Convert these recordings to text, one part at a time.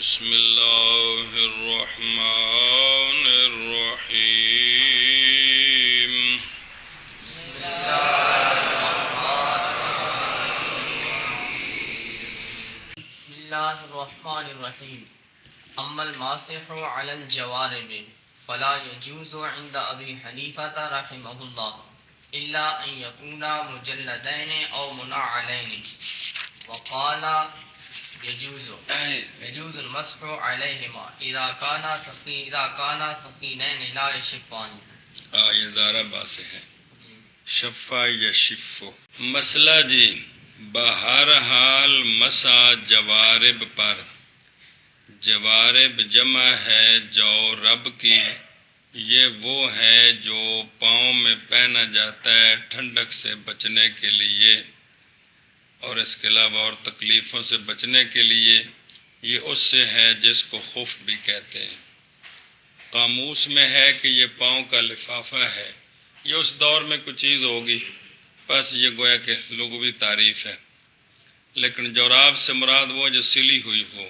بسم الله الرحمن الرحيم بسم الله الرحمن الرحيم أما الماسح على الجوارب فلا يجوز عند أبي حنيفة رحمه الله إلا أن يكونا مجلدين أو منعلين وقال يجوز المسح عليهما إذا كان ثقيلين لا يشفان. یہ زارہ باسے ہے شفا یا شفو مسئلہ جی بہرحال مسا جوارب پر، جوارب جمع ہے جورب کی، یہ وہ ہے جو پاؤں میں پہنا جاتا ہے ٹھنڈک سے بچنے کے لیے اور اس کے علاوہ اور تکلیفوں سے بچنے کے لیے۔ یہ اس سے ہے جس کو خف بھی کہتے ہیں۔ قاموس میں ہے کہ یہ پاؤں کا لفافہ ہے، یہ اس دور میں کچھ چیز ہوگی، بس یہ گویا کہ لغوی تعریف ہے۔ لیکن جوراب سے مراد وہ جو سلی ہوئی ہو۔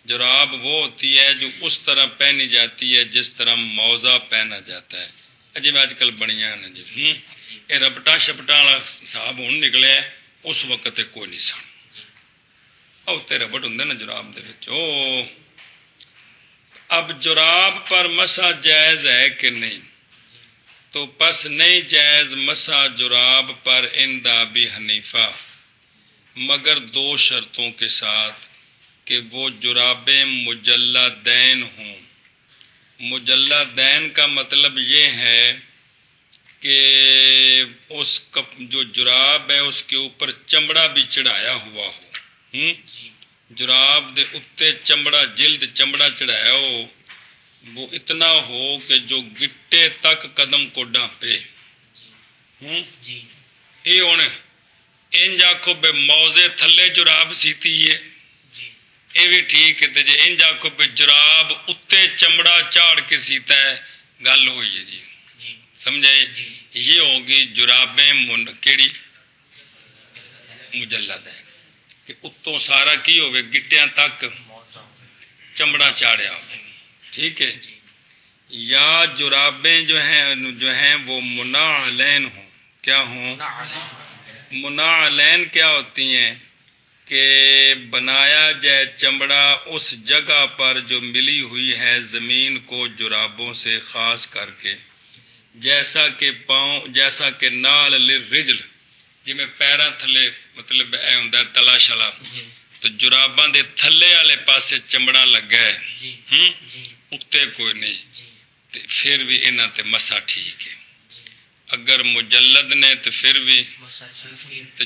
جوراب وہ ہوتی ہے جو اس طرح پہنی جاتی ہے جس طرح موزہ پہنا جاتا ہے۔ عجیب آج کل بڑیاں نے جی یہ ربٹا شپٹا والا صاحب ہوں نکلے اس وقت کوئی نہیں سن تے ربٹ ہوں نا جراب دے وچ۔ اب جراب پر مسا جائز ہے کہ نہیں؟ تو پس نہیں جائز مسا جراب پر عند ابی حنیفہ، مگر دو شرطوں کے ساتھ کہ وہ جرابیں مجلدین ہوں۔ مجلدین کا مطلب یہ ہے کہ اس جو جراب ہے اس کے اوپر چمڑا بھی چڑھایا ہوا ہو۔ جراب دے اتے چمڑا، جلد چمڑا چڑھایا ہو، وہ اتنا ہو کہ جو گٹے تک قدم کو ڈانپے۔ یہ ہوں انج آکھو بے موزے تھلے جراب سیتی ہے، یہ بھی ٹھیک ہے۔ جی انج آکھو بے جراب اتے چمڑا چاڑ کے سیتا ہے، گل ہوئی ہے جی، سمجھے؟ یہ ہوگی جرابیں کیڑی مجلد ہے کہ اتوں سارا کی ہوئے گٹیاں تک چمڑا چاڑیا ہو، ٹھیک ہے؟ یا جرابیں جو ہیں وہ منعلین ہوں۔ کیا ہوں؟ منعلین کیا ہوتی ہیں کہ بنایا جائے چمڑا اس جگہ پر جو ملی ہوئی ہے زمین کو جرابوں سے خاص کر کے، جیسا کہ نال للرجل، جی میں پیراں تھلے مطلب اے ہوندا تلا شلا، تو جراباں دے تھلے والے پاسے چمڑا لگا ہے، اتے کوئی نہیں، تے پھر بھی انہاں تے مسا ٹھیک ہے۔ اگر مجلد نے تو پھر بھی، تے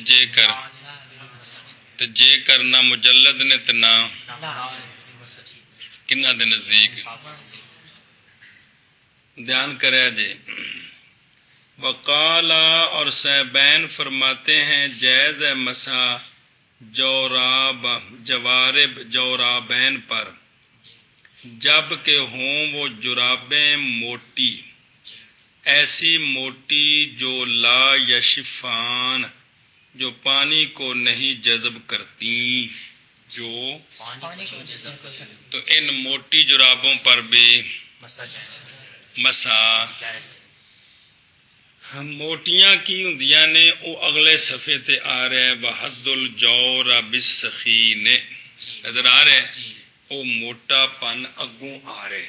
جے کر نہ مجلد نے تو نہ کنہ دے نزدیک دھیان کرے جی۔ وقالا اور صحابین فرماتے ہیں جائز ہے مسا جورابین پر جب کہ ہوں وہ جرابیں موٹی، ایسی موٹی جو لا یشفان، جو پانی کو نہیں جذب کرتی، جو تو ان موٹی جرابوں پر بھی مسا۔ موٹیاں کی ہوندیاں نے او اگلے صفحے تے آ رہا ہے وحد الجور بالسخین، نظر آ رہا ہے؟ او موٹا پن اگوں آ رہے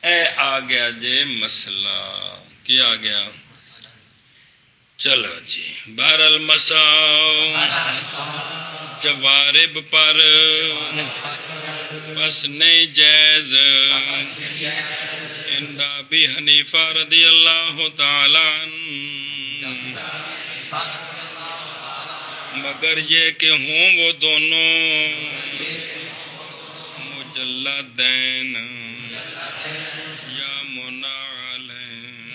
اے آ گیا جی مسئلہ۔ کیا آ گیا؟ چلو جی بہر المسا جوارب پر بس نہیں جائز عند ابی حنیفہ رضی اللہ تعالی عنہ، مگر یہ کہ ہوں وہ دونوں مجلدین یا منعلین۔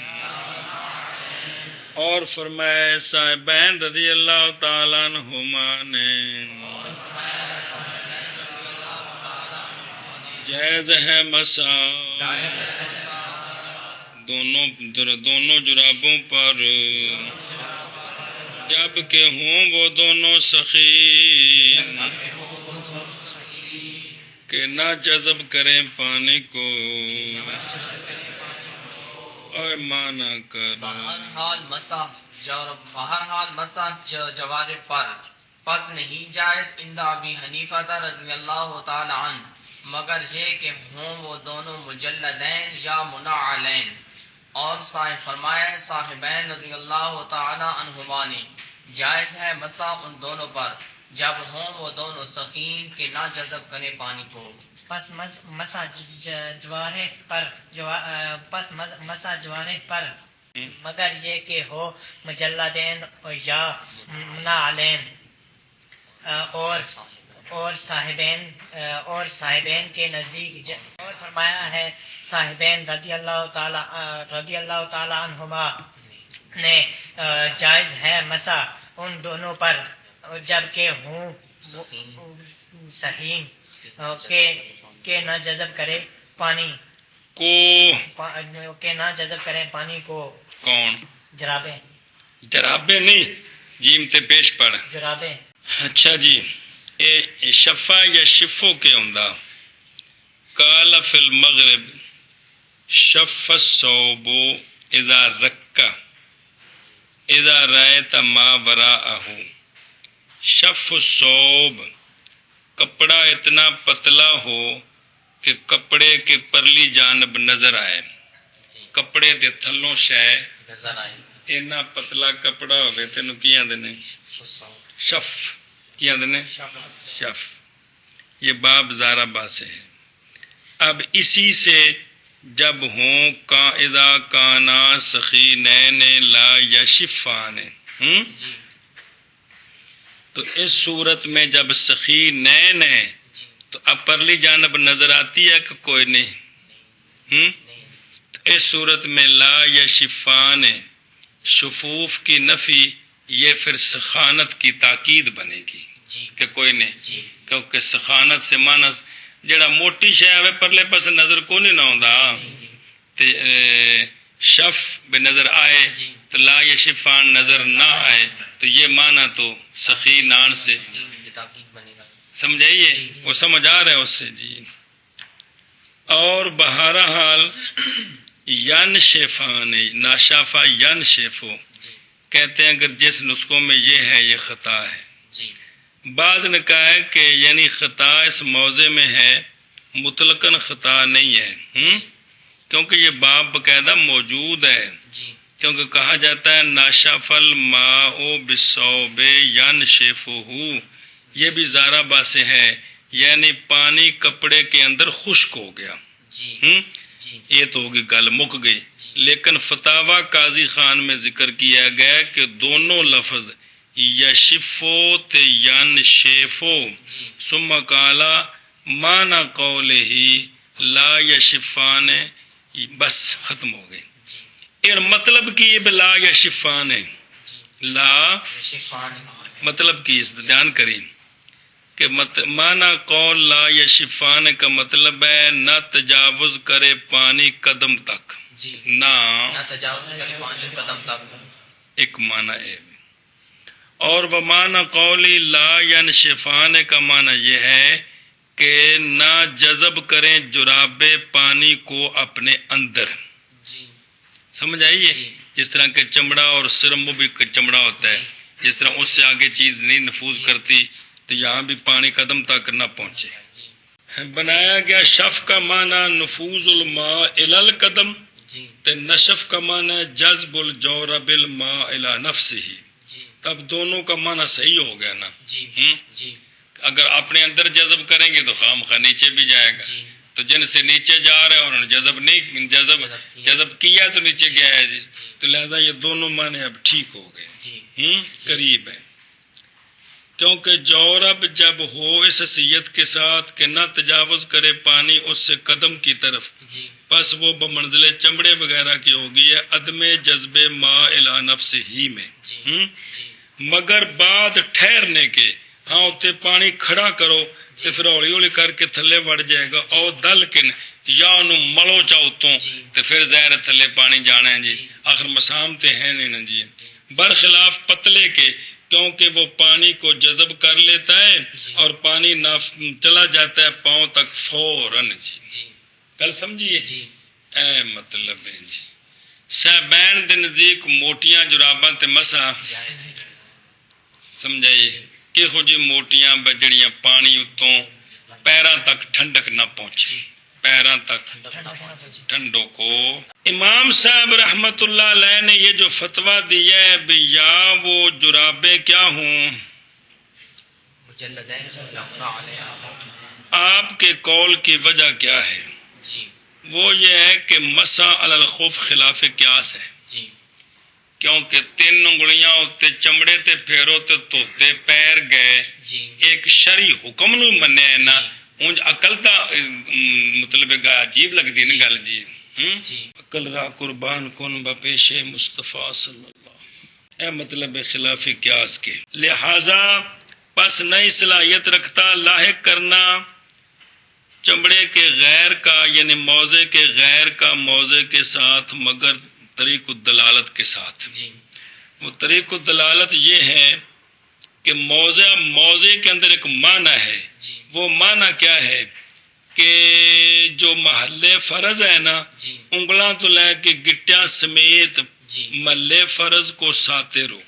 اور فرمائے صاحبین رضی اللہ تعالی عنہما نے جائز ہے مسا دونوں جرابوں پر جب کہ ہوں وہ دونوں سخی کہ نہ جذب کریں پانی کو اور مانا کرو بہرحال مسح جوارح پر پس نہیں جائز عند ابی حنیفہ رضی اللہ تعالی عنہ مگر یہ کہ ہوں وہ دونوں مجلدین یا منعلین، اور صاحب فرمایا صاحبین رضی اللہ تعالی عنہما نے جائز ہے مسح ان دونوں پر جب ہوں وہ دونوں سخین کہ نہ جذب کرے پانی کو۔ پس مسح جوارح پر مگر یہ کہ ہو مجلدین یا منعلین اور صاحبین کے نزدیک، اور فرمایا ہے صاحبین رضی اللہ تعالی عنہما نے جائز ہے مسح ان دونوں پر جبکہ ہوں صحیح کہ نہ جذب کرے پانی کو کون؟ جرابے نہیں، جیم تے پیش پڑھ جرابے۔ اچھا جی، اے شفا یا شفو کے ہوندا قال فی المغرب شف الصوب اذا رکا اذا رأیت ما وراءہ۔ شف الصوب کپڑا اتنا پتلا ہو کہ کپڑے کے پرلی جانب نظر آئے، کپڑے دے تھلوں شے نظر آئے، اینا پتلا کپڑا ہوئے تینو کی آندے نے؟ شف کی آندے نے؟ شف۔ یہ باب زارہ با سے ہے۔ اب اسی سے جب ہوں اذا کانا سخینین لا یشفان، جی تو اس صورت میں جب سخینین ہے تو اب پرلی جانب نظر آتی ہے کہ کوئی نہیں؟ تو اس صورت میں لا یشفان شفوف کی نفی، یہ پھر سخانت کی تاکید بنے گی کہ کوئی نہیں، کیونکہ سخانت سے معنی جڑا موٹی شے ہے پرلے پاس نظر کو نہیں نہ ہوندا، شف بے نظر آئے تو لا یشفان نظر نہ آئے، تو یہ معنی تو سخی نان سے سمجھائیے، وہ سمجھ آ رہا ہے اس سے جی۔ اور بہرحال ین شیفان ناشافا ین شیفو کہتے ہیں اگر جس نسخوں میں یہ ہے یہ خطا ہے۔ بعض نے کہا ہے کہ یعنی خطا اس موضع میں ہے، مطلقاً خطا نہیں ہے، کیونکہ یہ باب باقاعدہ موجود ہے، کیونکہ کہا جاتا ہے ناشف الماء بالصوب ینشفہ، یہ بھی زارہ با سے ہے، یعنی پانی کپڑے کے اندر خشک ہو گیا، یہ تو ہوگی گل مک گئی۔ لیکن فتاوی قاضی خان میں ذکر کیا گیا کہ دونوں لفظ یشفو تے ینشفو ثم قالا معنی قولہ لا یشفان، بس ختم ہو گئی۔ اور مطلب کی یہ لا یشفان ہے، لا مطلب کی اس دھیان کریں کہ معنی قول لا یشفان کا مطلب ہے نہ تجاوز کرے پانی قدم تک، نہ تجاوز کرے پانی قدم تک، ایک معنی ہے۔ اور وہ معنی قولی لا ینشفان کا معنی یہ ہے کہ نہ جذب کریں جرابے پانی کو اپنے اندر، سمجھ آئیے؟ جس طرح کہ چمڑا اور سرم وہ بھی چمڑا ہوتا ہے، جس طرح اس سے آگے چیز نہیں نفوذ کرتی تو یہاں بھی پانی قدم تک نہ پہنچے۔ بنایا گیا شف کا معنی نفوذ الماء الی القدم، تے نشف کا معنی جذب الجورب الماء الی نفسہ، تب دونوں کا معنی صحیح ہو گیا نا۔ اگر اپنے اندر جذب کریں گے تو خامخواہ نیچے بھی جائے گا، تو جن سے نیچے جا رہا ہے انہوں نے جذب کیا تو نیچے گیا ہے جی، تو لہذا یہ دونوں معنی اب ٹھیک ہو گئے، قریب ہے۔ کیونکہ جورب جب ہو اس حیثیت کے ساتھ کہ نہ تجاوز کرے پانی اس سے قدم کی طرف، پس وہ بمنزل چمڑے وغیرہ کی ہوگی ہے عدم جذب ماء الی نفسہ ہی میں، مگر بعد ٹھہرنے کے، ہاں اتنے پانی کھڑا کرو تو پھر ہولی ہولی کر کے تھلے وڑ جائے گا، اور دل کن یا انہوں ملو چاہو تو پھر ظاہر تھلے پانی جانا ہے جی، آخر مسام تے ہیں نہیں نا جی۔ برخلاف پتلے کے کیونکہ وہ پانی کو جذب کر لیتا ہے اور پانی چلا جاتا ہے پاؤں تک فوراً. جی گل سمجھیے. اے مطلب ہے جی صاحبین دے نزدیک موٹیاں جراباں تے مسا سمجھائیے کہ ہو جی موٹیاں بجڑیاں پانی اتوں پیراں تک ٹھنڈک نہ پہنچے، پیراں تک ٹھنڈوں کو. امام صاحب رحمت اللہ علیہ نے یہ جو فتویٰ دیا ہے بھی یا وہ جرابیں کیا ہوں، آپ کے قول کی وجہ کیا ہے؟ وہ یہ ہے کہ مسح علی الخف خلاف قیاس ہے. کیونکہ 3 انگلیاں اتے چمڑے تے پھیرو تے دھوتے پیر گئے، ایک شرعی حکم نو منیا ہے نا، اونج عقل دا مطلب عجیب لگدی نا گل جی. عقل را قربان کن بپیش مصطفیٰ صلی اللہ، اے مطلب خلاف قیاس کے. لہذا پس نئی صلاحیت رکھتا لاحق کرنا چمڑے کے غیر کا، یعنی موضع کے غیر کا موضع کے ساتھ، مگر طریق الدلالت کے ساتھ. وہ طریق الدلالت یہ ہے کہ موضع کے اندر ایک معنی ہے. وہ معنی کیا ہے کہ جو محلے فرض ہے نا، انگلاں تو لے کے گٹیاں سمیت محلے فرض کو ساتے رو،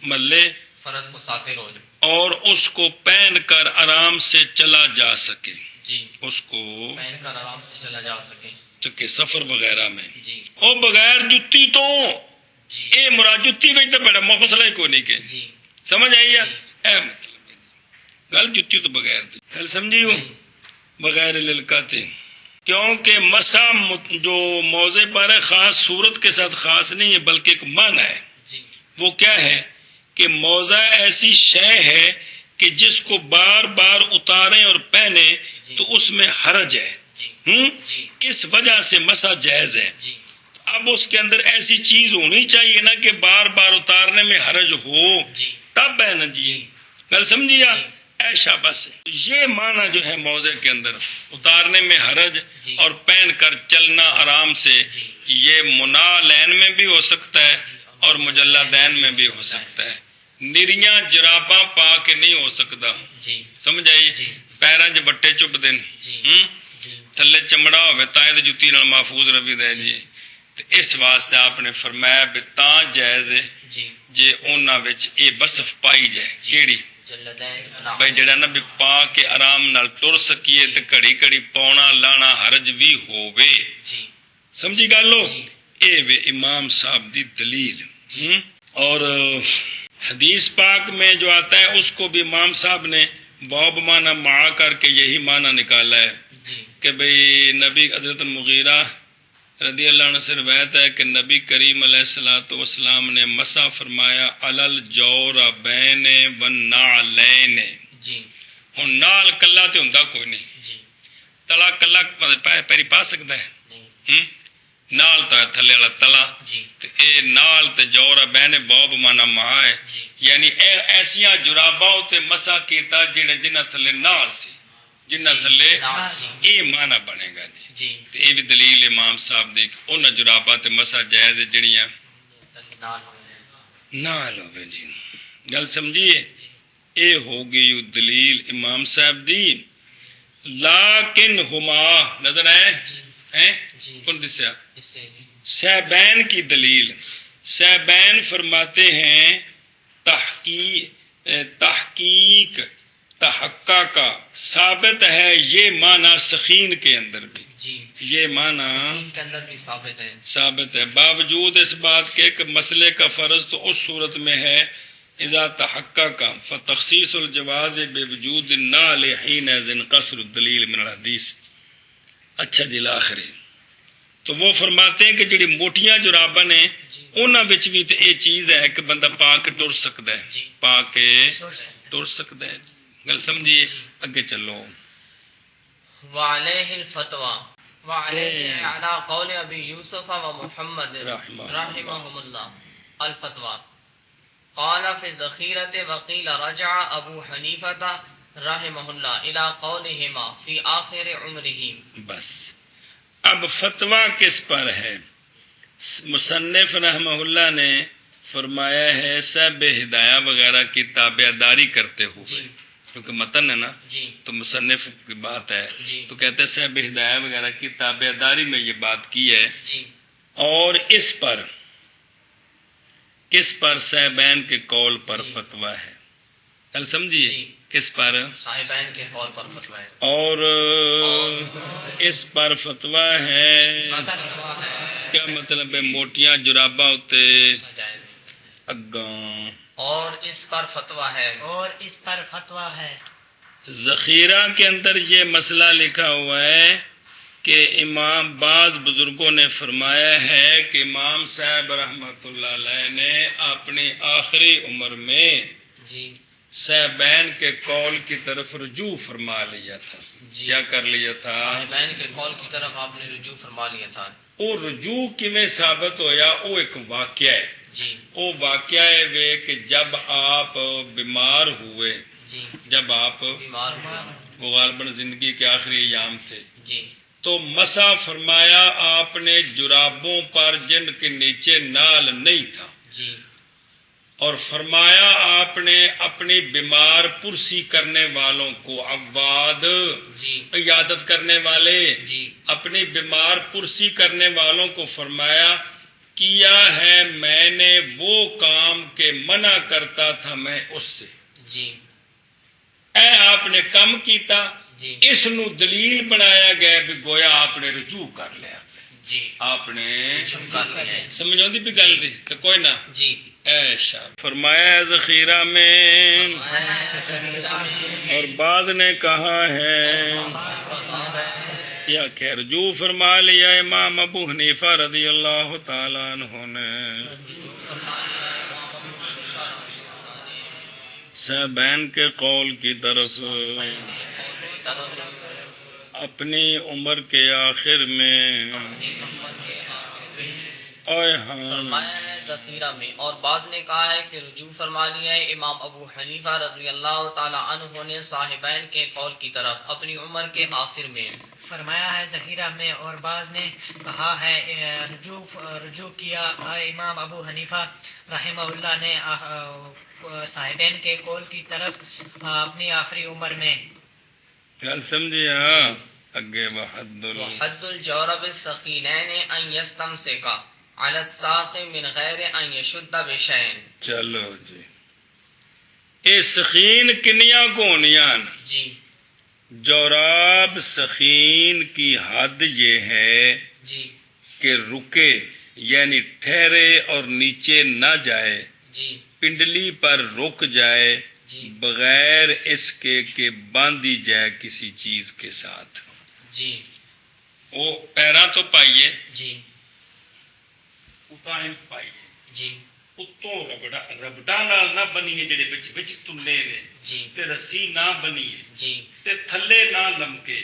محلے فرض کو ساتے رو، اور اس کو پہن کر آرام سے چلا جا سکے، اس کو پہن کر آرام سے چلا جا سکے چکے سفر وغیرہ میں. اور بغیر جتی تو اے مراد جتی میں تو بڑا مسئلہ ہی کوئی نہیں کہ سمجھ آئی ہے. اے مطلب گل جتی تو بغیر گل سمجھی ہو بغیر للکاتے، کیونکہ مسا جو موضع پر ہے خاص صورت کے ساتھ خاص نہیں ہے بلکہ ایک معنی ہے. وہ کیا ہے کہ موضع ایسی شے ہے کہ جس کو بار بار اتاریں اور پہنے تو اس میں حرج ہے، اس وجہ سے مسا جائز ہے. اب اس کے اندر ایسی چیز ہونی چاہیے نا کہ بار بار اتارنے میں حرج ہو تب ہے نا جی. گل سمجھیا؟ ایشا بس یہ معنی جو ہے موضع کے اندر اتارنے میں حرج اور پہن کر چلنا آرام سے، یہ منالین میں بھی ہو سکتا ہے اور مجلدین میں بھی ہو سکتا ہے. نریاں جراباں پا کے نہیں ہو سکتا، سمجھ آئی؟ پیراں چ بٹے چپ دین، تھلے چمڑا ہوئے تائے جتی نال محفوظ رہی دے جی. اس واسطے آپ نے فرمایا بھی تاں جائز ہے جے انہاں وچ اے وصف پائی جائے. کیڑی؟ بھائی جڑا نا بھی پا کے آرام نال ٹر سکیے تے گھڑی گھڑی پاؤنا لانا حرج بھی ہووے. سمجھی گل ہو؟ اے وے امام صاحب دی دلیل. اور حدیث پاک میں جو آتا ہے اس کو بھی امام صاحب نے باب معنی معا کر کے یہی معنی نکالا ہے کہ بھئی نبی حضرت مغیرہ رضی اللہ عنہ سے روایت ہے کہ نبی کریم علیہ السلام نے مسح فرمایا علل جوربین والنعلین. ہن نال کلا تے ہوندا کوئی نہیں، تلا کلا پیری پا سکدا ہے، نال تا تھلے والا تلا تے اے نال تے جوربین باب مانا مہا ہے، یعنی ایسیاں جراباں تے مسح کیتا جنہاں تھلے نال سی، جنہاں تھلے اے معنی بنے گا جی. تے اے بھی دلیل امام صاحب دی انہاں جراباں تے مسح جائز جڑیاں نال ہوے جی. گل سمجھیے؟ اے ہو گئی دلیل امام صاحب دی. لیکن ہما نظر آئے کون دسیا؟ صاحبین کی دلیل. صاحبین فرماتے ہیں تحقیق تحقق کا ثابت ہے یہ معنی سخین کے اندر بھی، یہ معنی ثابت ہے باوجود اس بات کے کہ مسئلے کا فرض تو اس صورت میں ہے اذا تحقق فتخصیص الجواز بوجود النعل حینئذ قصر الدلیل من الحدیث. اچھا جی آخری تو وہ فرماتے ہیں کہ جڑی موٹیاں جراباں نے انہاں وچ بھی تے اے چیز ہے کہ بندہ پا کے ٹر سکدا ہے، پا کے ٹر سکدا ہے. گل سمجھیے؟ اگے چلو. وعلیہ الفتوى وعلیہ علی قول ابی یوسف و محمد رحمهم اللہ الفتوى قال فی الذخیرۃ وقیل رجع ابو حنیفہ رحمہ اللہ الى قولہما فی آخر عمرہ. بس اب فتویٰ کس پر ہے؟ مصنف رحمہ اللہ نے فرمایا ہے صاحب ہدایہ وغیرہ کی تابعداری کرتے ہوئے، جی کیونکہ متن ہے نا جی تو مصنف کی بات ہے، جی تو کہتے ہیں صاحب ہدایہ وغیرہ کی تابعداری میں یہ بات کی ہے، جی اور اس پر کس پر صاحبین کے قول پر جی فتویٰ ہے، کل سمجھیے جی کس پر، صاحبین کے قول پر فتویٰ ہے، اور اس پر فتویٰ ہے، فتویٰ ہے کیا مطلب ہے موٹیاں جراباں ہوتے جائز ہے۔ اگاں، اور اس پر فتویٰ ہے، اور اس پر فتویٰ ہے۔ ذخیرہ کے اندر یہ مسئلہ لکھا ہوا ہے کہ امام بعض بزرگوں نے فرمایا ہے کہ امام صاحب رحمۃ اللہ علیہ نے اپنی آخری عمر میں جی صاحبین کے قول کی طرف رجوع فرما لیا تھا، جی کیا کر لیا تھا، صاحبین کے قول کی طرف آپ نے رجوع فرما لیا تھا، وہ رجوع کیویں ثابت ہویا، وہ ایک واقعہ ہے، جی وہ واقعہ ہے وہ کہ جب آپ بیمار ہوئے، جی جب آپ بیمار ہوئے، وہ غالباً زندگی کے آخری ایام تھے، جی تو مسا فرمایا آپ نے جرابوں پر جن کے نیچے نال نہیں تھا، جی اور فرمایا آپ نے اپنی بیمار پرسی کرنے والوں کو، عباد جی عیادت کرنے والے، جی اپنی بیمار پرسی کرنے والوں کو فرمایا کیا ہے میں نے وہ کام کہ منع کرتا تھا میں اس سے، جی اے آپ نے کم کیتا، جی اس نو دلیل بنایا گیا بھی گویا آپ نے رجوع کر لیا، جی آپ نے رجوع کر لیا ہے، سمجھ آتی بھی گل دی کہ کوئی نہ جی ایشا فرمایا ہے ذخیرہ میں، اور بعض نے کہا ہے یا کہ رجوع فرما لیا امام ابو حنیفہ رضی اللہ تعالیٰ عنہ نے صاحبین کے قول کی طرف اپنی عمر کے آخر میں، اوے ہاں فرمایا ہے ذخیرہ میں، اور بعض نے کہا ہے کہ رجوع فرما لیا ہے امام ابو حنیفہ رضی اللہ تعالی عنہ نے صاحبین کے قول کی طرف اپنی عمر کے آخر میں، فرمایا ہے ذخیرہ میں، اور بعض نے کہا ہے رجوع کیا امام ابو حنیفہ رحمہ اللہ نے صاحبین کے قول کی طرف اپنی آخری عمر میں۔ کل سمجھے ہاں اگے وحد وحد الجورب الثقینین ان یستمسکا علی الساق من غیر ان یشد بشین۔ چلو جی، اے سخین کنیاں کونیاں، جی جوراب سخین کی حد یہ ہے جی کہ رکے یعنی ٹھہرے اور نیچے نہ جائے، جی پنڈلی پر رک جائے جی بغیر اس کے کہ باندھی جائے کسی چیز کے ساتھ، جی وہ پیراں تو پائیے، جی اتائیں پائیے، جی اتوں ربڑا نال نہ بنیے جڑے وچ تلے نے، جی تے رسی نہ بنیے، جی تے تھلے نہ لمکے،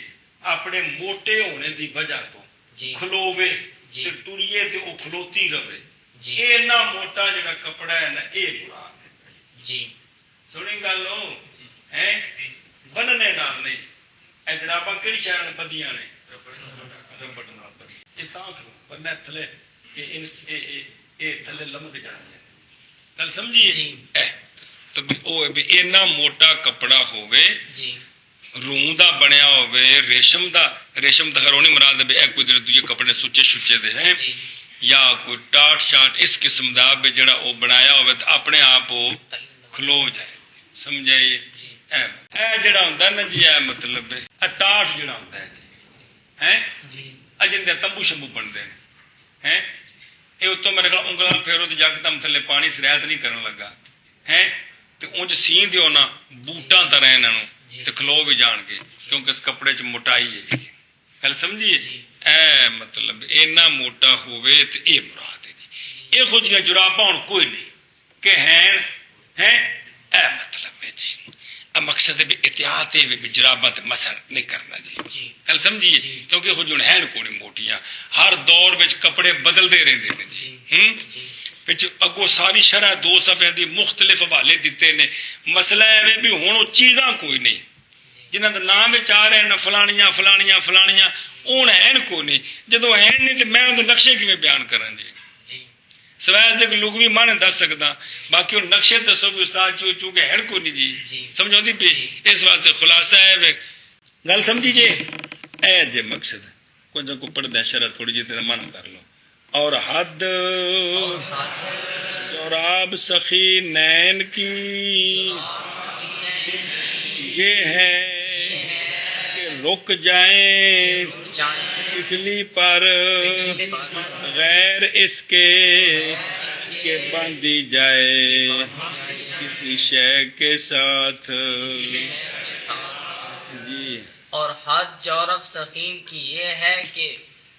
اپنے موٹے ہونے دی وجہ تو جی کھلوے جی تے ٹریے تے او کھلوتی رہے، جی اینا موٹا جڑا کپڑا ہے نا اے مراد ہے، جی سنی گل ہو ہیں بننے نال نہیں، اے جراباں کیڑی شے نال بدیاں نے، ربڑ نال بدی، اے تاں کھلو ورنہ تھلے اے تھلے لمک جانے، گل سمجھیے جی تو او بھی اینا موٹا کپڑا ہوے، جی روم دا بنیا ہوئے، ریشم دا خرونی مراد ہے کوئی جڑے دوجے کپڑے سچے شچے دے ہیں، جی یا کوئی ٹاٹ شاٹ اس قسم دا بھی جڑا او بنایا ہوئے تو اپنے آپ وہ کھلو جائے، سمجھائیے، اے جڑا ہوندا نا جی اے مطلب ہے ٹاٹ جڑا ہوندا ہے ہیں جی اجن دے تمبو شمبو بنتے ہیں، یہ اتوں میرے خیال انگلاں پھیرو تو یکدم تھلے پانی سرایت نہیں کرن لگا ہیں، تے اونج سین دیو نا بوٹاں طرح انہاں نوں تے کھلو بھی جان گے کیونکہ اس کپڑے چ موٹائی ہے جی، گل سمجھیے، اے مطلب اینا موٹا ہوئے تے اے مراد ہے جی، یہ خود جراباں ہن کوئی نہیں کہ ہیں اے مطلب ہے جی، مقصد بھی احتیاط ہے بھی جراباں تے مسح نہیں کرنا جی، گل سمجھیے، کیونکہ خود جن ہیں کوئی موٹیاں، ہر دور وچ کپڑے بدلتے رہتے ہیں جی، وچ اگوں ساری شرح 2 صفحے دی مختلف حوالے دیتے نے، مسئلہ ہے بھی ہن وہ چیزاں کوئی نہیں جنہاں دے نام وچ آ رہے ہیں فلانیاں فلانیاں فلانیاں، اون ہیں کوئی نہیں، جدوں ہیں نہیں تے میں ان دے نقشے کیویں بیان کراں جی، سوائے سے لغوی معنی دس سکتا، باقی وہ نقشے دسو بھی استاد جی چونکہ ہے کو نہیں جی سمجھو دی پی، اس واسطے خلاصہ ہے گل سمجھی جی اے جے مقصد کو جو کو پڑھ دے شرح تھوڑی جی تے معنی کر لو. اور حد جوراب سخی نین کی یہ ہے کہ رک جائیں پچھلی پر غیر اس کے کہ باندھی جائے کسی شے کے ساتھ. جی اور حد جورب سخین کی یہ ہے کہ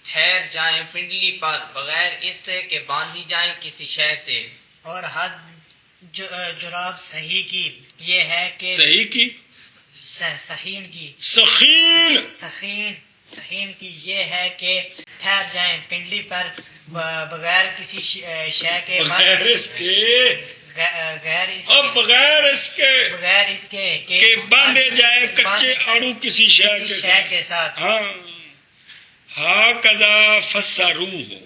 ٹھہر جائیں پنڈلی پر بغیر اس سے کہ باندھی جائیں کسی شے سے. اور حد جراب صحیح کی یہ ہے کہ صحیح کی سخین کی سخین کی یہ ہے کہ ٹھہر جائیں پنڈلی پر بغیر کسی شے کے بغیر اس کے کہ باندھے جائے کچے آڑو کسی شے کے ساتھ. ہاں قضا فسرو ہو.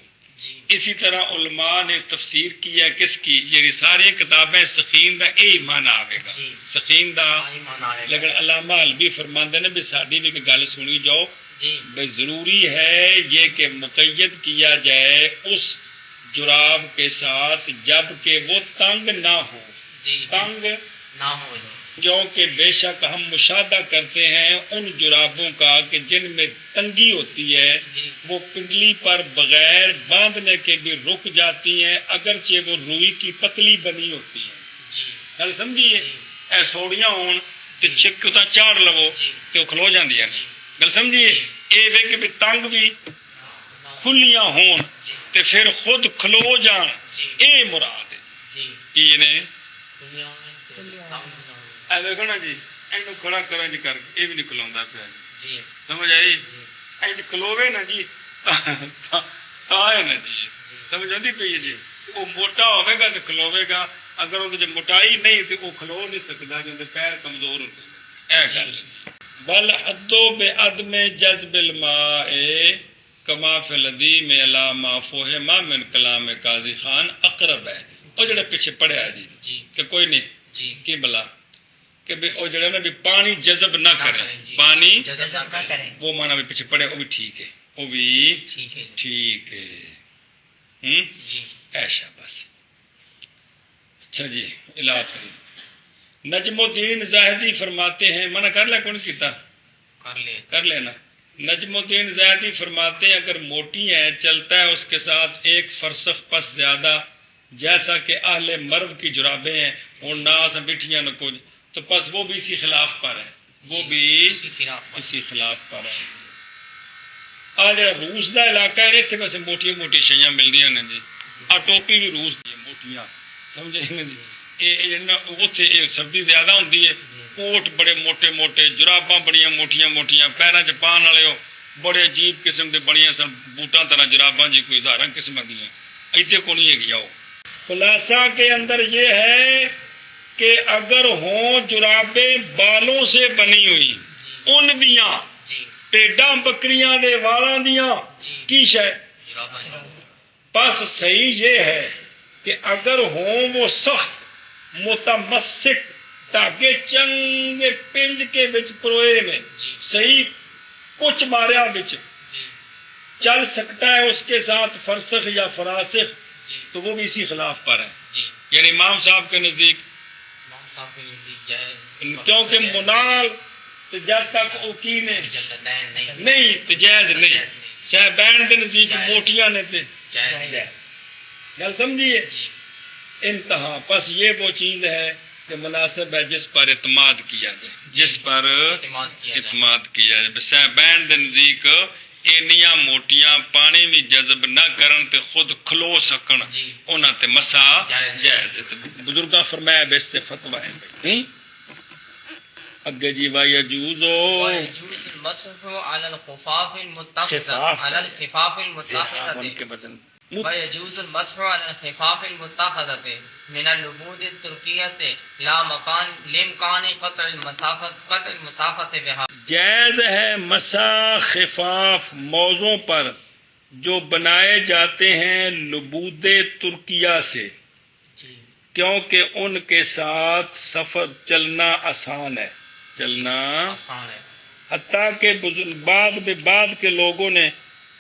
اسی طرح علماء نے تفسیر کی ہے کس کی، یہ ساری کتابیں سخین دا اے معنی آئے گا سخین دا، لیکن علامہ البی فرماندے نے بھی ساڈی بھی گل سنی جاؤ بھئی ضروری ہے یہ کہ مقید کیا جائے اس جراب کے ساتھ جب کہ وہ تنگ نہ ہو، تنگ نہ ہو، کیونکہ بے شک ہم مشاہدہ کرتے ہیں ان جرابوں کا کہ جن میں تنگی ہوتی ہے وہ پنڈلی پر بغیر باندھنے کے بھی رک جاتی ہیں اگرچہ وہ روئی کی پتلی بنی ہوتی ہے. گل سمجھیے اے سوڑیاں ہون تے چھک تا چاڑ لو تے وہ کھلو جاندیاں نے. گل سمجھیے اے وے کہ بھی تنگ بھی کھلیاں ہون تے پھر خود کھلو جان، اے مراد ہے. کی نے دیکھو نا جی اینو کھڑا کرو جی کر کے یہ بھی نہیں کھلوندا پیا جی سمجھ آئی این کھلوے نا جی تا ہے نا جی سمجھ آندی پئی جی. وہ موٹا ہوے گا تو کھلوے گا، اگر وہ جو موٹائی نہیں تو وہ کھلو نہیں سکدا جو پیر کمزور ہوندے. اے گل بل حدو بعدم جذب الماء کما فی الذی میں لا ما فہم من کلام قاضی خان اقرب ہے. وہ جڑا پیچھے پڑھیا جی کہ کوئی نہیں کی بلا کہ وہ جڑا نا بھی پانی جذب نہ کرے، پانی جذب نہ کریں، وہ مانا بھی پیچھے پڑے وہ بھی ٹھیک ہے، وہ بھی ٹھیک ہے. ایشا بس. اچھا جی علاقہ نجم الدین زاہدی فرماتے ہیں، منع کر لے کون کیتا کر لینا. نجم الدین زاہدی فرماتے ہیں اگر موٹی ہے چلتا ہے اس کے ساتھ ایک فرسخ پس زیادہ جیسا کہ اہل مرو کی جرابیں ہیں اور ناس بٹھیاں نہ کچھ تو پس وہ بھی اسی خلاف پر ہے، وہ بھی اسی خلاف پر ہے. آج روس دا علاقہ ہے اتنے ویسے موٹی موٹی شیاں ملدیاں نے جی. آ ٹوپی بھی روس دی موٹیاں سمجھے جی. اتنے سردی زیادہ ہوندی ہے، کوٹ بڑے موٹے موٹے، جراباں بڑیاں موٹیاں موٹیاں، پیراں چ پان والے ہو بڑے عجیب قسم دے بڑیاں سن بوٹاں طرح جراباں جی کوئی ہزاراں قسم دیاں ایتھے کو نہیں ہے. آؤ خلاصہ کے اندر یہ ہے کہ اگر ہوں جرابیں بالوں سے بنی ہوئی ان دیاں پیڈاں بکریاں دے والاں دیاں کی شے پس صحیح یہ ہے کہ اگر ہوں وہ سخت متمسک تاکہ چنگے پنج کے بچ پروئے میں صحیح کچھ ماریا بچ چل سکتا ہے اس کے ساتھ فرسخ یا فراسخ تو وہ بھی اسی خلاف پر ہے. یعنی امام صاحب کے نزدیک کیونکہ منال تو جب تک اوکی نے نہیں تو جائز نہیں، صاحبین کے نزدیک موٹیاں نے تھے گل سمجھیے. انتہا پس یہ وہ چیز ہے کہ مناسب ہے جس پر اعتماد کیا جائے، جس پر اعتماد کیا جائے. صاحبین کے نزدیک اینیاں موٹیاں پانی بھی جذب نہ کرن تے خود کھلو سکن انہاں تے مسا جائز. بزرگاں فرمایا بیستے فتوی ہے اگے جی وَيَجُوزُ الْمَسْحُ عَلَى الْخِفَافِ الْمُتَّخِذَةِ وَيَجُوزُ الْمَسْحُ عَلَى الْخِفَافِ الْمُتَّخِذَةِ مِنَ اللُّبُودِ التُّرْكِيَّةِ لَا مَكَانَ لِإِمْكَانِ قَطْعِ الْمَسَافَةِ بِهَا. جائز ہے مسح خفاف موضوع پر جو بنائے جاتے ہیں لبود ترکیہ سے، جی کیونکہ ان کے ساتھ سفر چلنا آسان ہے، چلنا آسان ہے. حتیٰ کہ بعد کے لوگوں نے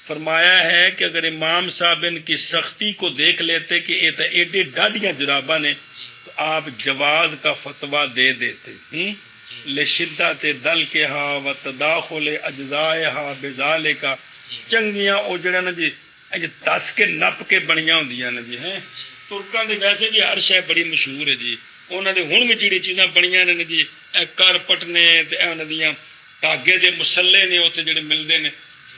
فرمایا ہے کہ اگر امام صاحب ان کی سختی کو دیکھ لیتے کہ یہ تو ایڈی ڈاڈیاں جراباں نے تو آپ جواز کا فتویٰ دے دیتے. لشدت دل کے ہا و تداخل اجزائے ہا بزالے کا چنگیاں او جڑا نا جی دس کے نپ کے بنیاں ہوندیاں نے جی ہیں. ترکاں دے ویسے بھی ہر شے بڑی مشہور ہے جی. انہاں دے ہن بھی جڑی چیزاں بنیاں نے جی اے کارپٹ نے تے انہاں دیاں دھاگے دے مسلے نے اوتے جڑے ملدے نے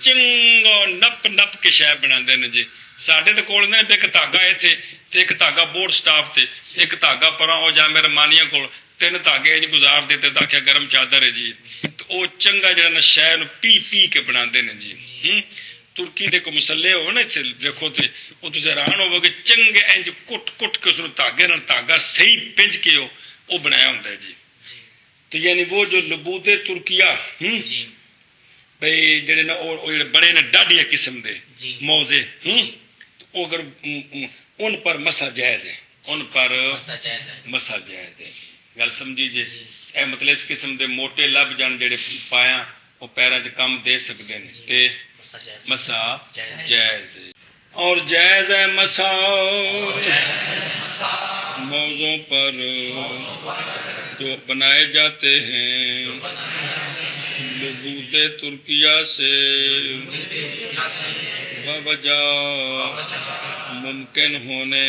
چنگا نپ نپ کے شے بناندے نے جی. ساڈے تے کول نے ایک دھاگا ایتھے تے ایک دھاگا بورڈ سٹاف تے ایک دھاگا پراں او جا میرے مانیاں کول 3 دھاگے جی گزار دیتے تاکہ گرم چادر ہے جی تو او چنگا جڑا نا شے نو پی پی کے بناندے نے جی. ترکی دے کو مسلے ہو نا اتنے دیکھو تے وہ تسی حیران ہوو گے چنگے انج کٹ کٹ کے اس دھاگے نال دھاگا صحیح پنج کے وہ بنایا ہوندا ہے جی. تو یعنی وہ جو لبود ترکیہ جی بھئی جڑے نا او جڑے بڑے نا ڈاڈیا قسم دے جی موزے تو اگر ان پر مسا جائز ہے، ان پر مسا جائز ہے. مسا جائز ہے. گل سمجھی جی. اے مطلب اس قسم دے موٹے لب جان جڑے پایا وہ پیراں چ کم دے سکدے نے تے مسا جائز مسا جائز. جائز ہے. اور جائز ہے مسا موضوع پر جو بنائے جاتے ہیں لبود ترکیہ سے بوجہ ممکن ہونے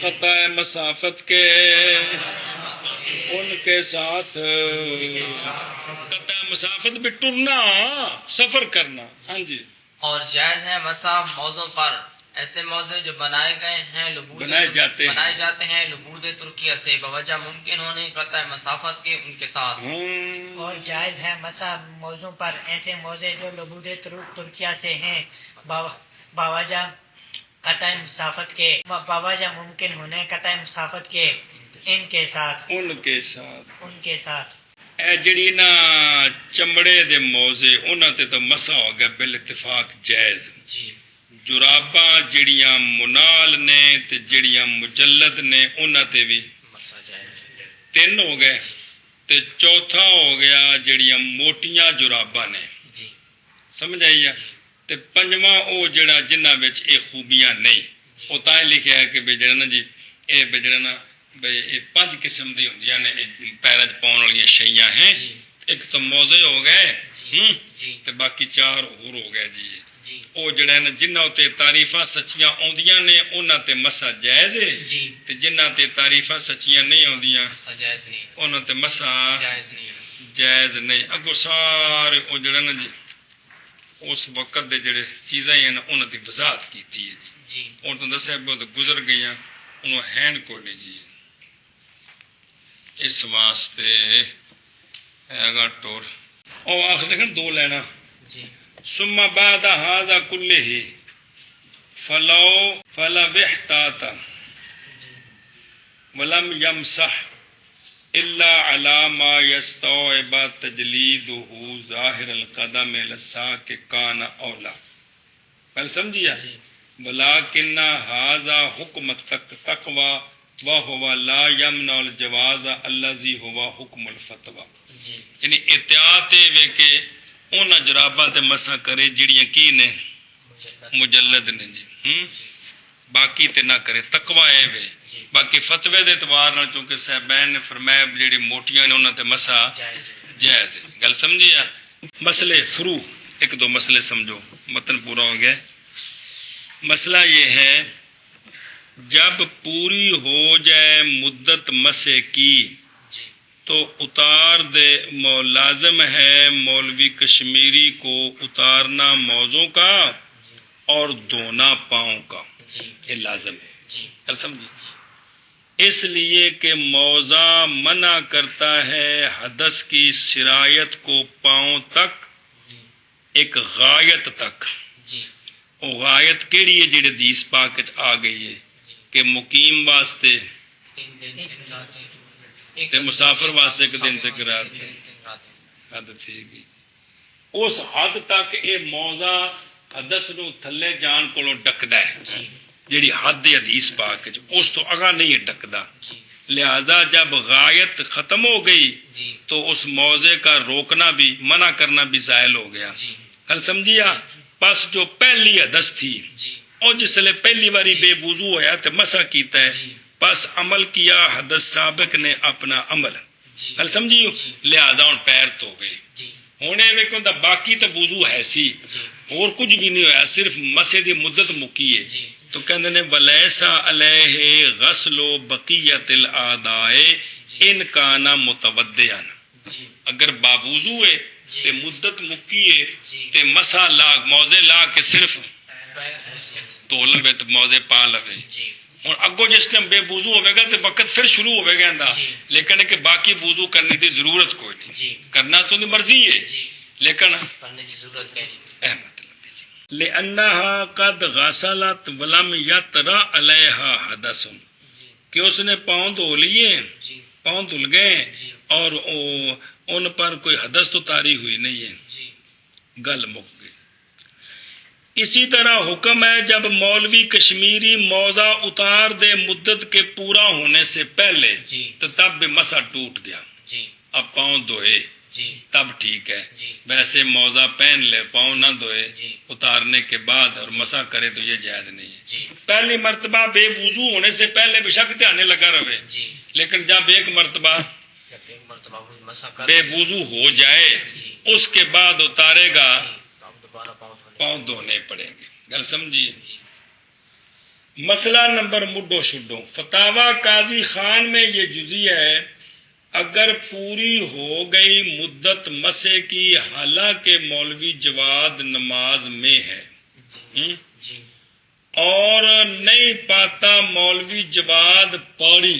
قطع مسافت کے ان کے ساتھ قطع مسافت بھی ٹرنا سفر کرنا. ہاں جی. اور جائز ہے مسا موضوع پر ایسے موضوع جو بنائے گئے ہیں بنائے جاتے ہیں لبود ترکیہ سے بوجہ ممکن ہونے قطع مسافت کے ان کے ساتھ. اور جائز ہے مسا موضوع پر ایسے موضوع جو لبود ترکیہ سے ہیں باوجہ قطع مسافت کے باوجہ ممکن ہونے قطع مسافت کے ان کے ساتھ اے جڑی نا چمڑے دے موزے انہاں تے تو مسا ہو گیا بالاتفاق جائز. جی جراباں جڑیاں منال نے تے جڑیاں مجلد نے انہاں تے بھی مسا جائز. 3 ہو گئے تے چوتھا ہو گیا جڑیاں موٹیاں جراباں نے. جی سمجھ آئی ہے. تے پنجواں او جڑا جنہاں وچ اے خوبیاں نہیں او تاں لکھیا ہے کہ بے جڑا نا جی اے بے جڑا نا بھئی یہ 5 قسم دی ہوندیاں نے پیراں چ پاؤن والیاں شیاں ہیں. ایک تو موزے ہو گئے تے باقی 4 اور ہو گئے جی. او جڑا نا جنہاں تے تعریفاں سچیاں اوندیاں نے انہاں تے مسا جائز ہے تے جنہاں تے تعریفاں سچیاں نہیں اوندیاں مسا جائز نہیں انہاں تے مسا جائز نہیں. اگو سارے او جڑا نا جی اس وقت دے جڑے چیزاں ہیں نا انہاں دی وضاحت کیتی ہے جی. اور تو دسیا بہت گزر گئیاں انہوں ہینڈ کو نہیں جی. اس واسطے اگر ٹور او آخر دیکھیں 2 لینا جی. ثم بعد هذا كله فلا احتاط ولم يمسح الا على ما يستوعب تجليده ظاهر القدم للساق كان اولى. پہلے سمجھیا ولكن هذا حکم تقوى وهو لا يمنع الجواز الذي هو حکم الفتوى. یعنی احتیاط ہے کہ انہاں جراباں تے مسا کرے جڑیاں کی نے مجلد نے جی. باقی تے نہ کرے تقوی ہے وے. باقی فتوی دے اعتبار نال چونکہ صاحبین نے فرمایا جڑی موٹیاں نے انہاں تے مسا جائز ہے. گل سمجھیا. مسئلے فرو 1-2 مسئلے سمجھو متن پورا ہو گیا. مسئلہ یہ ہے جب پوری ہو جائے مدت مسے کی تو اتار دے لازم ہے مولوی کشمیری کو اتارنا موزوں کا اور دھونا پاؤں کا. یہ لازم ہے. سمجھے. اس لیے کہ موزہ منع کرتا ہے حدث کی سرایت کو پاؤں تک ایک غایت تک. وہ غایت کیڑی ہے جڑی حدیث پاک وچ آ گئی ہے کہ مقیم واسطے تے مسافر واسطے 1 دن تک رات حد تھی گئی. اس حد تک یہ موضع حدث نو تھلے جان کولوں ڈکدا ہے، جیڑی حد حدیث پاک اس تو اگاں نہیں ڈکدا، لہذا جب غایت ختم ہو گئی تو اس موضع کا روکنا بھی منع کرنا بھی زائل ہو گیا. گل سمجھیا؟ پس جو پہلی حدث تھی اور جس لئے پہلی باری بے وضو ہویا تو مسح کیتا ہے، پس عمل کیا حدث سابق نے اپنا عمل. گل سمجھیو؟ لہذا ہن پیر تو گئے، ہونے ویکھو دا باقی تو وضو ہے سی اور کچھ بھی نہیں ہویا، صرف مسح دی مدت مکی ہے. تو کہندے نے ولیسا علیہ غسل بقیت الاعضاء ان کان متودعا، اگر باوضو ہے تے مدت مکی ہے تے مسح لا موضع لا کے صرف تو لوے تو موضع پا لوے. ہوں اگوں جس ٹائم بے وضو ہوئے گا تو وقت پھر شروع ہوئے گا اندہ، لیکن کہ باقی وضو کرنے کی ضرورت کوئی نہیں، کرنا تو نہیں مرضی ہے لیکن کرنے کی ضرورت نہیں. لأنها قد غسلت ولم یطرأ علیہا حدث، کہ اس نے پاؤں دھو لیے، پاؤں دھل گئے اور ان پر کوئی حدث تو طاری ہوئی نہیں ہے، گل مک گئی. اسی طرح حکم ہے جب مولوی کشمیری موضع اتار دے مدت کے پورا ہونے سے پہلے تو تب بھی مسح ٹوٹ گیا، اب پاؤں دھوئے تب ٹھیک ہے، ویسے موضع پہن لے پاؤں نہ دھوئے اتارنے کے بعد اور مسح کرے تو یہ جائز نہیں ہے. پہلی مرتبہ بے وضو ہونے سے پہلے بے شک دھیانے لگا رہے، لیکن جب ایک مرتبہ بے وضو ہو جائے اس کے بعد اتارے گا پاؤں دھونے پڑیں گے. گل سمجھیے؟ مسئلہ نمبر مڈو شڈو فتاوا قاضی خان میں یہ جزی ہے، اگر پوری ہو گئی مدت مسح کی حالانکہ مولوی جواد نماز میں ہے اور نہیں پاتا مولوی جواد پانی،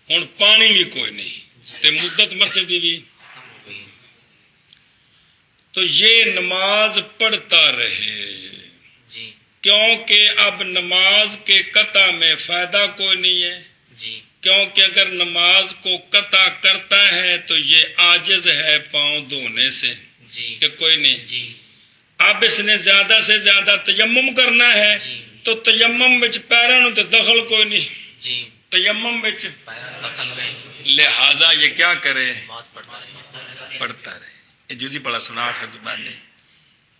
ہوں پانی بھی کوئی نہیں تے مدت مسح دی بھی، تو یہ نماز پڑھتا رہے، کیونکہ اب نماز کے قطع میں فائدہ کوئی نہیں ہے، کیونکہ اگر نماز کو قطع کرتا ہے تو یہ عاجز ہے پاؤں دھونے سے کہ کوئی نہیں. اب اس نے زیادہ سے زیادہ تیمم کرنا ہے تو تیمم وچ پیراں تے دخل کوئی نہیں، تیمم وچ لہذا یہ کیا کرے؟ پڑھتا رہے. جوزی بڑا سنا ہے زبان نے،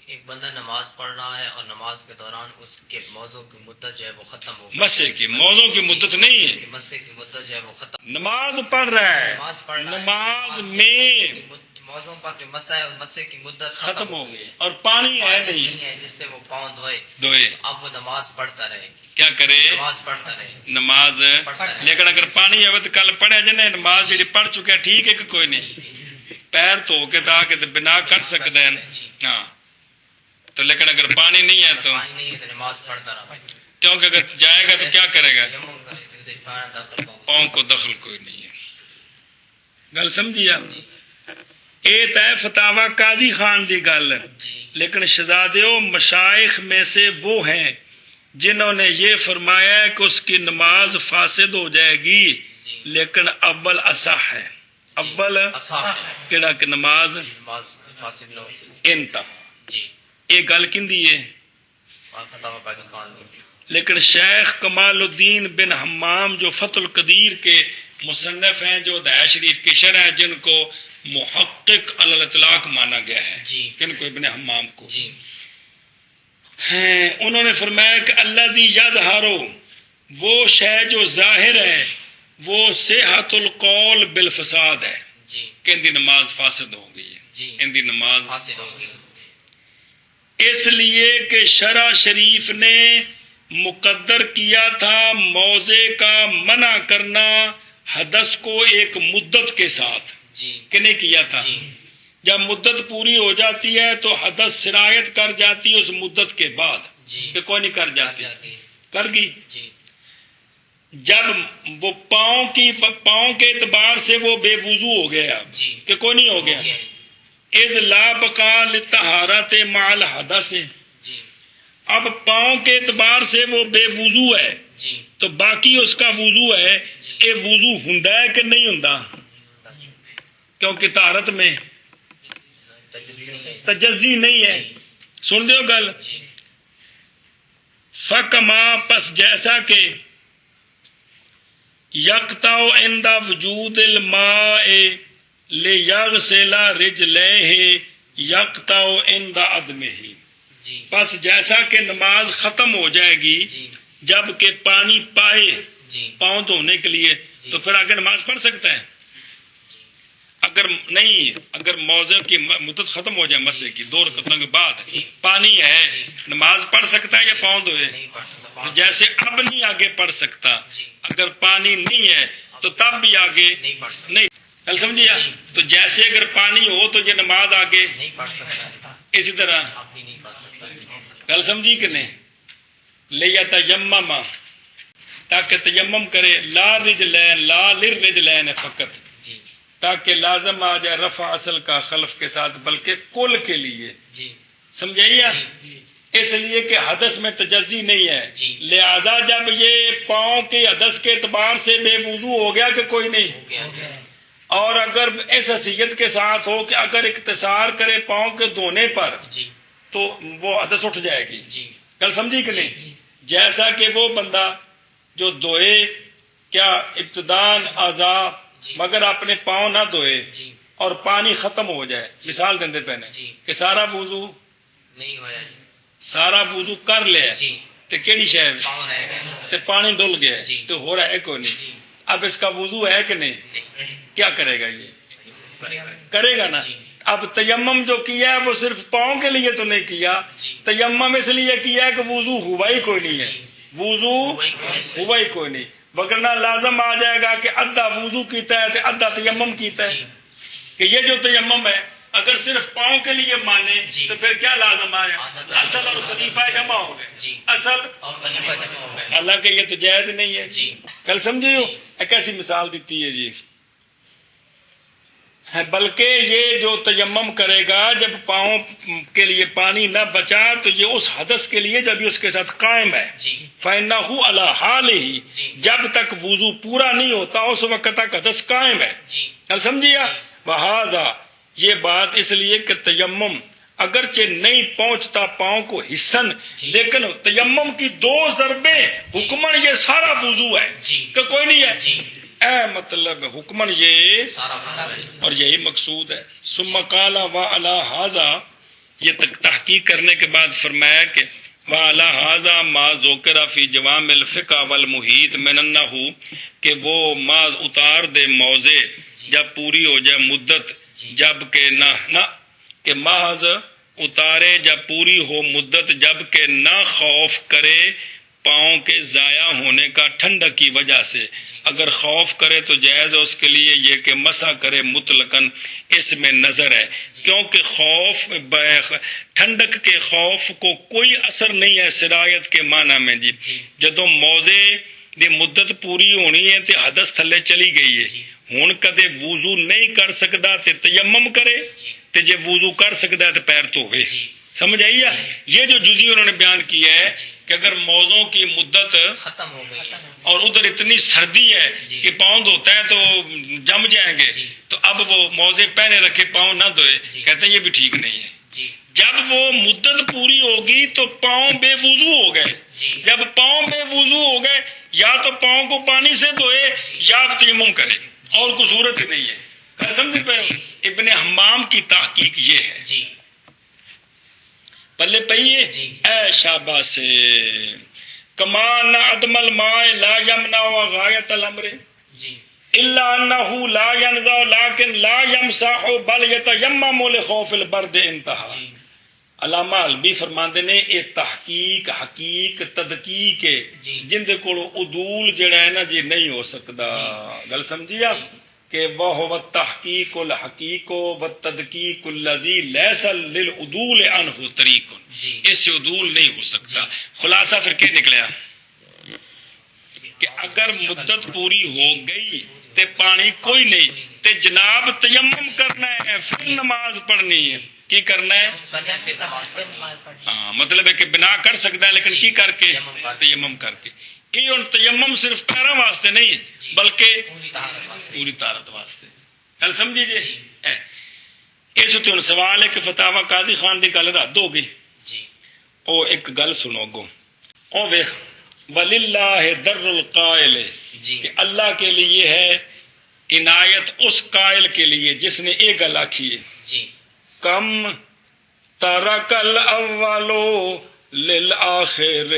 ایک بندہ نماز پڑھ رہا ہے اور نماز کے دوران اس کے موضوع کی مدت جو ہے وہ ختم ہو گئی، مسح کی موضوع کی مدت نہیں ہے، مسح کی مدت جو ہے وہ ختم، نماز پڑھ رہا ہے، نماز میں موضوع پر جو مسح ہے مسح کی مدت ختم ہو گئی اور پانی ہے نہیں ہے جس سے وہ پاؤں دھوئے، اب وہ نماز پڑھتا رہے، کیا کرے؟ نماز پڑھتا رہے، نماز. لیکن اگر پانی ہے تو کل پڑھے جنے نماز جی پڑھ چکے ٹھیک ہے کہ کوئی نہیں، پیر دھو کے تاکہ بنا کٹ سکتے ہیں ہاں، تو لیکن اگر پانی نہیں ہے تو نماز پڑھتا رہا، کیونکہ اگر جائے گا تو کیا کرے گا؟ پاؤں کو دخل کوئی نہیں ہے. گل سمجھیا؟ اے تے فتاوا قاضی خان دی گل، لیکن شہزادیوں مشائخ میں سے وہ ہیں جنہوں نے یہ فرمایا ہے کہ اس کی نماز فاسد ہو جائے گی، لیکن اول اصح ہے، اول کیڑا کہ نماز انتا یہ گل کندی ہے. لیکن شیخ کمال الدین بن حمام جو فتح القدیر کے مصنف ہیں، جو دعائے شریف کے شرح جن کو محقق علی الاطلاق مانا گیا ہے، کن کو؟ ابن حمام کو ہیں، انہوں نے فرمایا کہ الذی یظہر، وہ شے جو ظاہر ہے وہ صحت القول بالفساد ہے کہ ان دی نماز فاسد ہو گئی ہے، ان دی نماز فاسد ہو گئی، اس لیے کہ شرع شریف نے مقدر کیا تھا موضع کا منع کرنا حدث کو ایک مدت کے ساتھ، کہ نہیں کیا تھا؟ جب مدت پوری ہو جاتی ہے تو حدث سرایت کر جاتی ہے اس مدت کے بعد، کہ کوئی نہیں کر جاتی، کر گئی. جب وہ پاؤں کے اعتبار سے وہ بے وضو ہو گیا کہ کوئی نہیں ہو گیا، اذ لا بقاء للطہارۃ مع الحدث، اب پاؤں کے اعتبار سے وہ بے وضو ہے تو باقی اس کا وضو ہے، یہ وضو ہوندا ہے کہ نہیں ہوندا؟ کیونکہ طہارت میں تجزی نہیں ہے، سن دیو گل جی فکما پس جیسا کہ یقطع عند وجود الماء لیغسل رجلیہ یقطع عند عدمہ، جی پس جیسا کہ نماز ختم ہو جائے گی جی جب کہ پانی پائے جی پاؤں دھونے کے لیے تو پھر آگے نماز پڑھ سکتا ہے؟ اگر نہیں، اگر موضع کی مدت ختم ہو جائے مسے کی 2 رکعتوں کے بعد پانی ہے، نماز پڑھ سکتا ہے یا پاؤں دھوئے؟ نہیں پڑھ سکتا، جیسے اب نہیں آگے پڑھ سکتا، جی اگر پانی نہیں ہے تو تب بھی آگے نہیں پڑھ سکتا، نہیں، کل سمجھیا؟ تو جیسے اگر پانی ہو تو یہ نماز آگے نہیں پڑھ سکتا، اسی طرح اب بھی نہیں پڑھ سکتا، کل سمجھی کہ نہیں؟ لیتیمم تاکہ تیمم کرے، لا رجلین لا للرجلین فقط، جی تاکہ لازم آ جائے رفع اصل کا خلف کے ساتھ، بلکہ کل کے لیے، جی سمجھائیے؟ جی اس لیے کہ حدث میں تجزی نہیں ہے، جی لہذا جب یہ پاؤں کے حدث کے اعتبار سے بے وضو ہو گیا کہ کوئی نہیں، ہو گیا، اور اگر اس حیثیت کے ساتھ ہو کہ اگر اقتصار کرے پاؤں کے دھونے پر جی تو وہ حدث اٹھ جائے گی، جی کل سمجھی کہ نہیں؟ جیسا کہ وہ بندہ جو دھوئے کیا ابتدان اعضاء جی مگر اپنے پاؤں نہ دھوئے جی اور پانی ختم ہو جائے، مثال دیں پہنے جی کہ سارا وضو نہیں ہوا جی، سارا وضو کر لیا جی تو کیڑی شے پاؤں رہ گئے، تے پانی ڈل گیا جی تو ہو رہا ہے کوئی نہیں، جی اب اس کا وضو ہے کہ نہیں؟ نہیں کیا کرے گا؟ یہ کرے گا، کرے گا نا۔ جی اب تیمم جو کیا ہے وہ صرف پاؤں کے لیے تو نہیں کیا، جی تیمم اس لیے کیا ہے کہ وضو ہوا ہی کوئی نہیں ہے، جی وضو وہی کوئی نہیں، ہوا ہی کوئی نہیں، وگرنہ لازم آ جائے گا کہ ادھا وضو کیتا ہے تو ادھا تیمم کیتا ہے، جی کہ یہ جو تیمم ہے اگر صرف پاؤں کے لیے مانے جی تو پھر کیا لازم آیا؟ آدھا اصل اور خلیفہ جمع ہو گئے، جی اصل اور خلیفہ جمع ہو گئے، حالانکہ یہ تو جائز نہیں ہے۔ جی کل سمجھے ہو ایک ایسی مثال دیتی ہے جی، بلکہ یہ جو تیمم کرے گا جب پاؤں کے لیے پانی نہ بچا تو یہ اس حدث کے لیے جب یہ اس کے ساتھ قائم ہے، جی فَإِنَّهُ عَلَى حَالِهِ، جی جب تک وضو پورا نہیں ہوتا اس وقت تک حدث قائم ہے، جی کل سمجھیا؟ وہذا یہ بات اس لیے کہ تیمم اگرچہ نہیں پہنچتا پاؤں کو حصن، جی لیکن تیمم کی 2 ضربیں حکمن یہ سارا وضو ہے جی کہ کوئی نہیں ہے، جی اے مطلب حکمن یہ سارا وضو ہے، اور یہی مقصود ہے۔ ثم قال وعلی ھذا، یہ تحقیق کرنے کے بعد فرمایا کہ وعلی ھذا ما ذکر فی جوامع الفقہ والمحیط من انہ، کہ وہ ما اتار دے موضع جب پوری ہو جائے مدت، جب کہ نہ کہ محض اتارے جب پوری ہو مدت، جب کہ نہ خوف کرے پاؤں کے ضائع ہونے کا ٹھنڈک کی وجہ سے، اگر خوف کرے تو جائز ہے اس کے لیے یہ کہ مسح کرے مطلقاً، اس میں نظر ہے، کیونکہ خوف ٹھنڈک کے خوف کو کوئی اثر نہیں ہے سرایت کے معنی میں جی، جدوں موضع دی مدت پوری ہونی ہے تے حدث تھلے چلی گئی ہے، ہن کدے وضو نہیں کر سکدا تے تیمم کرے، تے جے وضو کر سکدا ہے تے پیر دھوے، سمجھ آئی ہے؟ یہ جو جزی انہوں نے بیان کیا ہے کہ اگر موضوع کی مدت ختم ہو گئی ہے، اور ادھر اتنی سردی ہے کہ پاؤں دھوتا ہے تو جم جائیں گے، تو اب وہ موزے پہنے رکھے پاؤں نہ دھوئے، کہتے ہیں یہ بھی ٹھیک نہیں ہے۔ جی جب وہ مدت پوری ہوگی تو پاؤں بے وضو ہو گئے، جب پاؤں بے وضو ہو گئے یا تو پاؤں کو پانی سے دھوئے یا تیمم کرے، اور کوئی صورت ہی نہیں ہے، سمجھ پہ؟ ابن حمام کی تحقیق یہ ہے، جی پلے پہیے اے شاباش سے کمان عدم الماء لا یمنع غایت الامر جی الا انه لا ينزع لیکن لا يمسح بل يتيمم لخوف البرد انتہا۔ جی علامہ البی فرماندے نے یہ تحقیق حقیق تدقیق ہے جن دے کول عدول جڑا ہے نا جی نہیں ہو سکدا، گل سمجھی آپ کہ وہ تحقیق الحقیق و تدقیق الذی لیس للعدول عنہ طریق، اس سے عدول نہیں ہو سکتا۔ خلاصہ پھر کیا نکلیا کہ اگر مدت پوری ہو گئی تے پانی کوئی نہیں تے جناب تیمم کرنا ہے، پھر نماز پڑھنی ہے، کی کرنا ہے؟ ہاں مطلب ہے کہ بنا کر سکتا ہے لیکن کی کر کے؟ تیمم کر کے۔ یہ ان تیمم صرف پیروں واسطے نہیں بلکہ پوری طہارت واسطے، گل سمجھی جی؟ اس تے سوال ہے کہ فتاوی قاضی خان دی گل رد ہو گئی، جی او ایک گل سنو گو او ویخ وَلِلَّهِ دَرُّ الْقَائِلِ جی کہ اللہ کے لیے ہے عنایت اس قائل کے لیے جس نے ایک گل آکھی ہے جی کم ترک الاول للآخر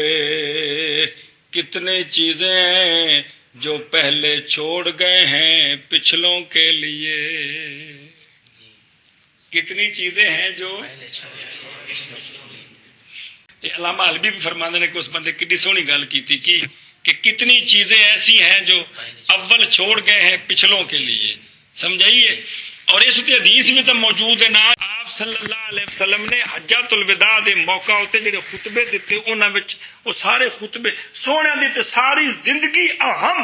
کتنے چیزیں ہیں جو پہلے چھوڑ گئے ہیں پچھلوں کے لیے کتنی چیزیں ہیں جو پہلے علامہ حلبی بھی فرماندے نے کہ اس بندے کتنی سونی گل کی تھی کہ کتنی چیزیں ایسی ہیں جو اول چھوڑ گئے ہیں پچھلوں کے لیے سمجھائیے اور اس حدیث میں تو موجود ہے نا آپ صلی اللہ علیہ وسلم نے حجۃ الوداع دے موقع ہوتے جڑے خطبے دیتے انہاں وچ وہ سارے خطبے سونے دی تے ساری زندگی اہم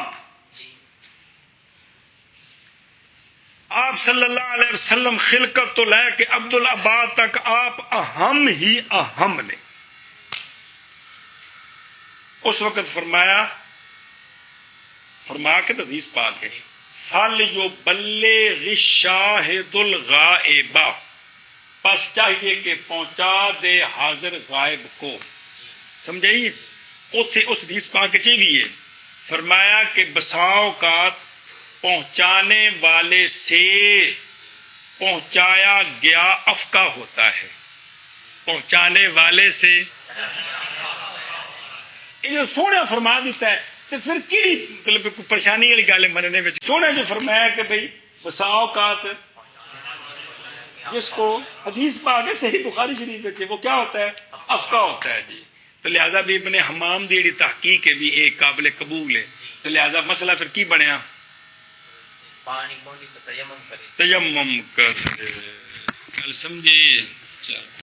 آپ صلی اللہ علیہ وسلم خلقت تو لے کے عبدالعباد تک آپ اہم ہی اہم نے اس وقت فرمایا کے حدیث پاک ہے فَلْيُبَلِّغِ الشَّاهِدُ الْغَائِبَ پس چاہیے کہ پہنچا دے حاضر غائب کو سمجھائیے اس حدیث پاک چاہیے بھی ہے فرمایا کہ بسا اوقات پہنچانے والے سے پہنچایا گیا افقہ ہوتا ہے پہنچانے والے سے یہ سونے فرما دیتا ہے تو پھر کی مطلب کوئی پریشانی والی گل مننے میں سونے جو فرمایا کہ بھئی بسا اوقات جس کو حدیث پاک ہے صحیح بخاری شریف ہے وہ کیا ہوتا ہے افقہ ہوتا ہے جی تو لہذا بھی ابن حمام دی جڑی تحقیق ہے بھی ایک قابل قبول ہے تو لہذا مسئلہ پھر کی بنیا پانی بولی تو تیمم کرے تیمم کر گل سمجھے چل